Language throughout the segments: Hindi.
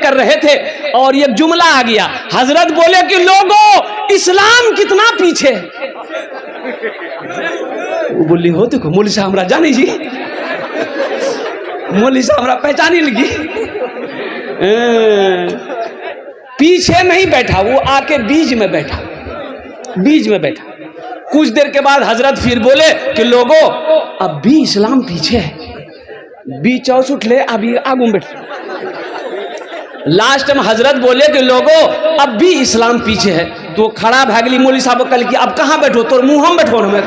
कर रहे थे और ये जुमला आ गया, हजरत बोले कि लोगों इस्लाम कितना पीछे। वो बोली हो देखो मौलवी साहब हमरा जानी जी, मौलवी साहब हमरा पहचानी लगी। पीछे नहीं बैठा, वो आके बीच में बैठा, बीच में बैठा। कुछ देर के बाद हजरत फिर बोले कि लोगों अब भी इस्लाम पीछे है, बीच चौस उठ ले अभी आगू बैठ। लास्ट में हजरत बोले कि लोगों अब भी इस्लाम पीछे है। तो खड़ा भागली मौलवी साहब कल की अब कहाँ बैठो, तो मुंह हम बैठो ना।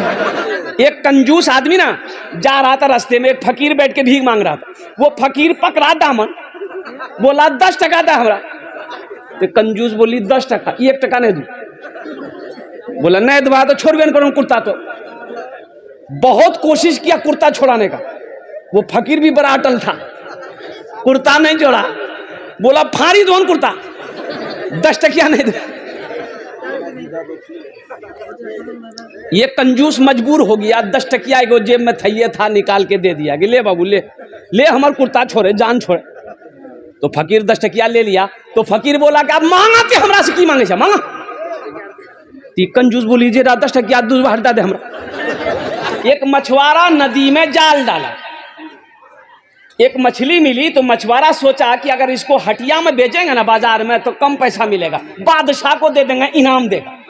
एक कंजूस आदमी ना जा रहा था रास्ते में, एक फकीर बैठ के भीख मांग रहा था। वो फकीर पकड़ा दामन, बोला 10 टका था हमरा। तो कंजूस बोली 10 टका, 1 टका नहीं दूं। बोला नहीं दबा तो छोड़ भी करूँ कुर्ता। तो बहुत कोशिश किया कुर्ता छोड़ाने का, वो फकीर भी बड़ा अटल था, कुर्ता नहीं छोड़ा। बोला फाड़ी दो कुर्ता, 10 टकिया नहीं दे। ये कंजूस मजबूर हो गया, 10 टकिया एगो जेब में थैये था निकाल के दे दिया कि ले बाबू ले ले हमार कुर्ता छोड़े जान छोड़े। तो फकीर 10 टकिया ले लिया। तो फकीर बोला कि अब मांगा ते हमरा से की मांगे मांगा। ती कंजूस बोली जे 10 टकिया दूसरा हटा दे हमरा। एक मछुआरा नदी में जाल डाला, एक मछली मिली। तो मछुआरा सोचा कि अगर इसको हटिया में बेचेंगे ना बाजार में तो कम पैसा मिलेगा, बादशाह को दे देंगे, इनाम देगा।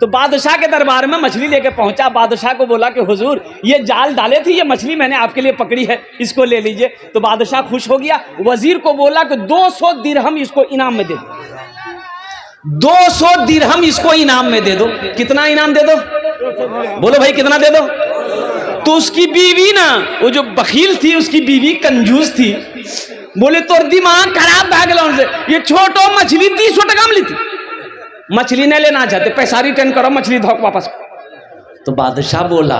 तो बादशाह के दरबार में मछली लेके पहुंचा। बादशाह को बोला कि हुजूर ये जाल डाले थे, ये मछली मैंने आपके लिए पकड़ी है, इसको ले लीजिए। तो बादशाह खुश हो गया। वजीर को बोला कि 200 दिरहम इसको इनाम में दे दो, 200 दिरहम इसको इनाम में दे दो। कितना इनाम दे दो, बोलो भाई कितना दे दो। तो उसकी बीवी ना, वो जो बखील थी उसकी बीवी कंजूस थी, बोले तोर दिमाग खराब भाग लो उनसे, ये छोटो मछली 300 टका में ली थी, मछली नहीं लेना चाहते, पैसा रिटर्न करो, मछली धोक वापस। तो बादशाह बोला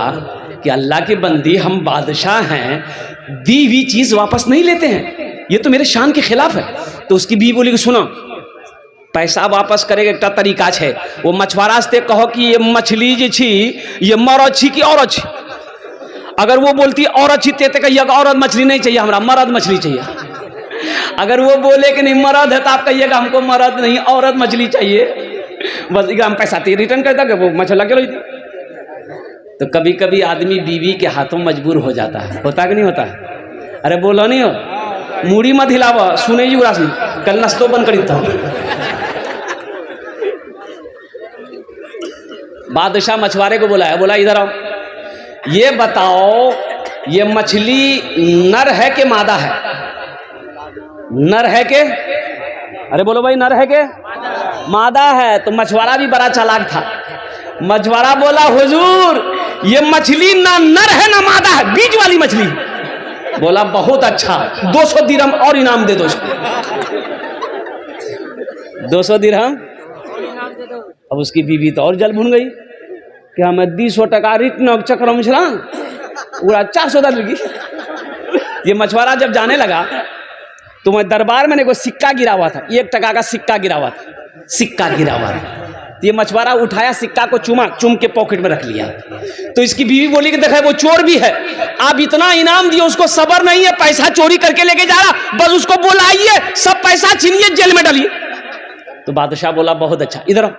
कि अल्लाह के बंदी हम बादशाह हैं, दी हुई चीज वापस नहीं लेते हैं, ये तो मेरे शान के खिलाफ है। तो उसकी बीवी बोली कि सुनो पैसा वापस करेगा एक तरीका है, वो मछुआरा से कहो कि ये मछली जी छी ये मरद छी कि औरत छी। अगर वो बोलती औरत छी ते कहिएगा औरत मछली नहीं चाहिए हमरा, मर्द मछली चाहिए। अगर वो बोले कि नहीं मर्द है तो आप कहिएगा हमको मर्द नहीं औरत मछली चाहिए, बस हम पैसा रिटर्न करता कि वो मछला के लो। तो कभी कभी आदमी बीवी के हाथों मजबूर हो जाता है, होता कि नहीं होता है? अरे बोलो नहीं हो, मूड़ी मत हिलावा, सुने जी उरासी कल नस्तो बंद करी था। बादशाह मछुआरे को बुलाया, बोला इधर आओ, ये बताओ ये मछली नर है कि मादा है? नर है के? अरे बोलो भाई नर है के मादा है? तो मछुआरा भी बड़ा चालाक था। मछुआरा बोला हुजूर ये मछली ना नर है ना मादा है, बीच वाली मछली। बोला बहुत अच्छा, 200 दिरहम और इनाम दे दो इसको। 200 दिरहम। अब उसकी बीवी तो और जल भुन गई कि हमें 200 टका रिटर्न चक्र में छला पूरा 400 लगी। ये मछुआरा जब जाने लगा तो मैं दरबार में कोई सिक्का गिरा हुआ था, 1 टका का सिक्का गिरा हुआ था, सिक्का गिरा हुआ था। तो ये मछुआरा उठाया सिक्का को, चुम के पॉकेट में रख लिया। तो इसकी बीवी बोली कि देखा वो चोर भी है, आप इतना इनाम दिए उसको सबर नहीं है, पैसा चोरी करके लेके जा रहा, बस उसको बुलाइए, सब पैसा छीनिए, जेल में डालिए। तो बादशाह बोला बहुत अच्छा, इधर आओ।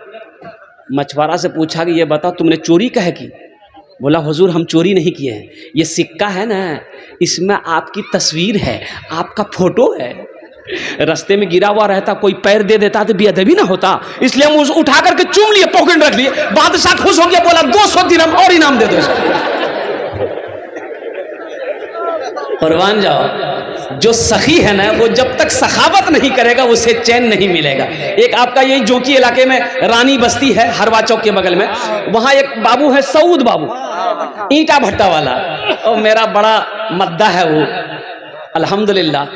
मछुआरा से पूछा कि ये बताओ तुमने चोरी कहे की? बोला हुजूर हम चोरी नहीं किए हैं, ये सिक्का है ना इसमें आपकी तस्वीर है, आपका फोटो है, रास्ते में गिरा हुआ रहता कोई पैर दे देता तो बेअदबी ना होता, इसलिए हम उसे उठा करके चूम लिए, पॉकेट में रख लिए। बादशाह खुश हो गया, बोला 200 दिरहम और इनाम दे दो इसको। परवान जाओ, जो सखी है ना वो जब तक सखावत नहीं करेगा उसे चैन नहीं मिलेगा। एक आपका यही जोकी इलाके में रानी बस्ती है, हरवा चौक के बगल में, वहां एक बाबू है सऊद बाबू, ईंटा भट्टा वाला, और मेरा बड़ा मद्दा है वो अल्हम्दुलिल्लाह।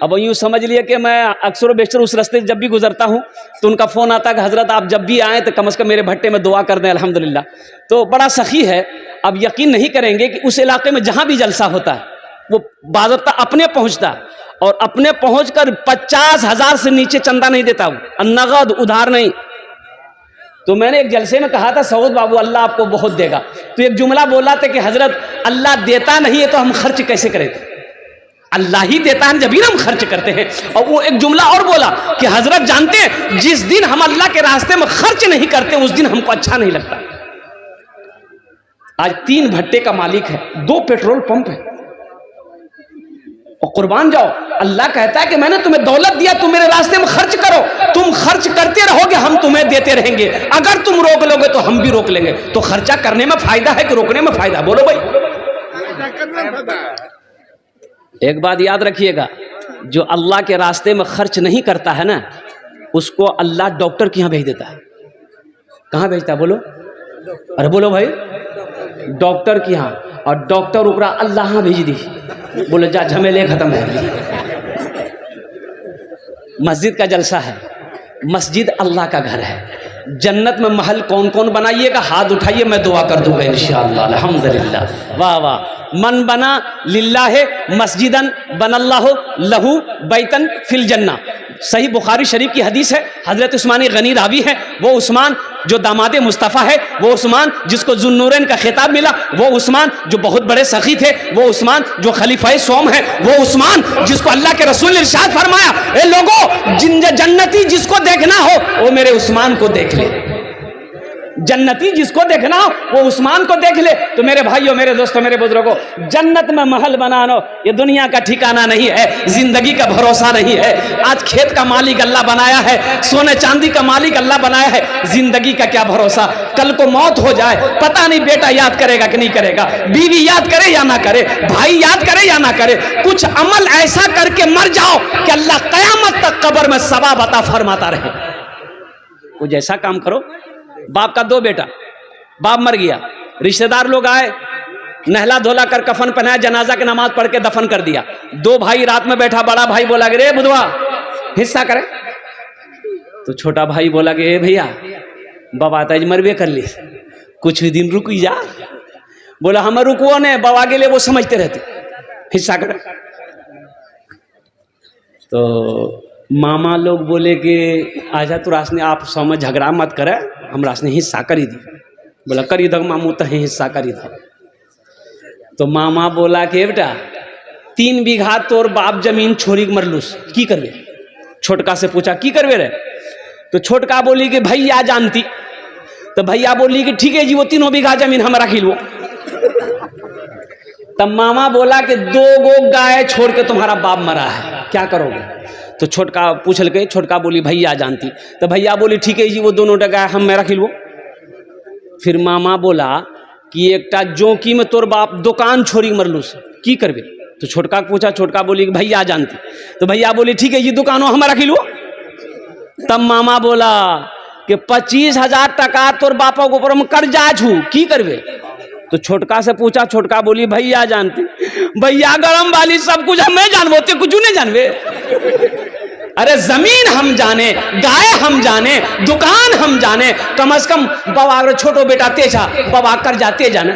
अब यूँ समझ लिए कि मैं अक्सर बेशतर उस रास्ते जब भी गुजरता हूँ तो उनका फ़ोन आता है कि हज़रत आप जब भी आएँ तो कम से कम मेरे भट्टे में दुआ कर दें अल्हम्दुलिल्लाह। तो बड़ा सखी है। अब यकीन नहीं करेंगे कि उस इलाके में जहाँ भी जलसा होता है वो बाज़ाब्ता अपने पहुँचता, और अपने पहुँचकर 50,000 से नीचे चंदा नहीं देता, वो नगद उधार नहीं। तो मैंने एक जलसे में कहा था सऊद बाबू अल्लाह आपको बहुत देगा, तो एक जुमला बोला था कि हज़रत अल्लाह देता नहीं है तो हम खर्च कैसे करें? अल्लाह ही देता है, जब भी हम खर्च करते हैं। और वो एक जुमला और बोला कि हजरत जानते हैं, जिस दिन हम अल्लाह के रास्ते में खर्च नहीं करते उस दिन हमको अच्छा नहीं लगता। आज 3 भट्टे का मालिक है, 2 पेट्रोल पंप है, और कुर्बान जाओ। अल्लाह कहता है कि मैंने तुम्हें दौलत दिया, तुम मेरे रास्ते में खर्च करो। तुम खर्च करते रहोगे, हम तुम्हें देते रहेंगे। अगर तुम रोक लोगे तो हम भी रोक लेंगे। तो खर्चा करने में फायदा है कि रोकने में फायदा? बोलो भाई। एक बात याद रखिएगा, जो अल्लाह के रास्ते में खर्च नहीं करता है ना, उसको अल्लाह डॉक्टर के यहाँ भेज देता है। कहाँ भेजता है बोलो? अरे बोलो भाई, डॉक्टर के यहाँ। और डॉक्टर ऊपरा अल्लाह यहाँ भेज दी, बोले जा झमेले खत्म है। मस्जिद का जलसा है, मस्जिद अल्लाह का घर है। जन्नत में महल कौन कौन बनाइएगा? हाथ उठाइए, मैं दुआ कर दूंगा इंशाअल्लाह। अल्हम्दुलिल्लाह, वाह वाह। मन बना लिल्लाह मस्जिदन बनल्लाहु लहू बैतन फिल जन्ना। सही बुखारी शरीफ की हदीस है। हजरत उस्मान गनी रावी है। वो उस्मान जो दामादे मुस्तफ़ा है, वो उस्मान जिसको जुन्नूरैन का खिताब मिला, वो उस्मान जो बहुत बड़े सखी थे, वो उस्मान जो खलीफा सोम है, वो उस्मान जिसको अल्लाह के रसूल ने इरशाद फरमाया, ए लोगों, जन्नती जिसको देखना हो वो मेरे उस्मान को देख ले। जन्नती जिसको देखना हो वो उस्मान को देख ले। तो मेरे भाइयों, मेरे दोस्तों, मेरे बुजुर्गों, जन्नत में महल बनाना ये दुनिया का ठिकाना नहीं है, जिंदगी का भरोसा नहीं है। आज खेत का मालिक अल्लाह बनाया है, सोने चांदी का मालिक अल्लाह बनाया है, जिंदगी का क्या भरोसा? कल को मौत हो जाए, पता नहीं बेटा याद करेगा कि नहीं करेगा, बीवी याद करे या ना करे, भाई याद करे या ना करे। कुछ अमल ऐसा करके मर जाओ कि अल्लाह कयामत तक कब्र में सवाब अता फरमाता रहे। कुछ ऐसा काम करो। बाप का 2 बेटा, बाप मर गया, रिश्तेदार लोग आए, नहला धोला कर कफन पहनाया, जनाजा की नमाज पढ़ के दफन कर दिया। 2 भाई रात में बैठा, बड़ा भाई बोला कि रे बुधवा हिस्सा करे। तो छोटा भाई बोला कि भैया बाबा तो मरबे कर ली, कुछ ही दिन रुक जा। बोला हम रुको ने, बाबा के लिए वो समझते रहते, हिस्सा करे। तो मामा लोग बोले कि आजा तू रासने आप समय झगड़ा मत करे, हम रासने हिस्सा करी दी। बोला करी दो मामू, तो हिस्सा करी दो। तो मामा बोला कि बेटा 3 बीघा तोर बाप जमीन छोड़ी के मरलूस, की करवे? छोटका से पूछा की करवे रे? तो छोटका बोली कि भैया जानती। तो भैया बोली कि ठीक है जी, वो 3 बीघा जमीन हम रख लो। तब मामा बोला कि 2 गो गाय छोड़ के तुम्हारा बाप मरा है, क्या करोगे? तो छोटका पूछल के, छोटका बोली भैया जानती। तो भैया बोली ठीक है जी, वो 2 गाय हम मैं रख लो। फिर मामा बोला कि एकटा जोकी में तोर बाप दुकान छोड़ी मरलूस, की करबे? तो छोटका पूछा, छोटका बोली कि भैया जानती। तो भैया बोली ठीक है जी, दुकानों हम रख लो। तब मामा बोला कि 25,000 टका तोर बापा के ऊपर हम कर्जा छू, की करबे? तो छोटका से पूछा, छोटका बोली भैया जानती। भैया गरम वाली सब कुछ हमें जानबो, ते कुछ नहीं जानबे। अरे जमीन हम जाने, गाय हम जाने, दुकान हम जाने, कम से कम बाबा छोटो बेटा तेजा बाबा कर जाते जाने।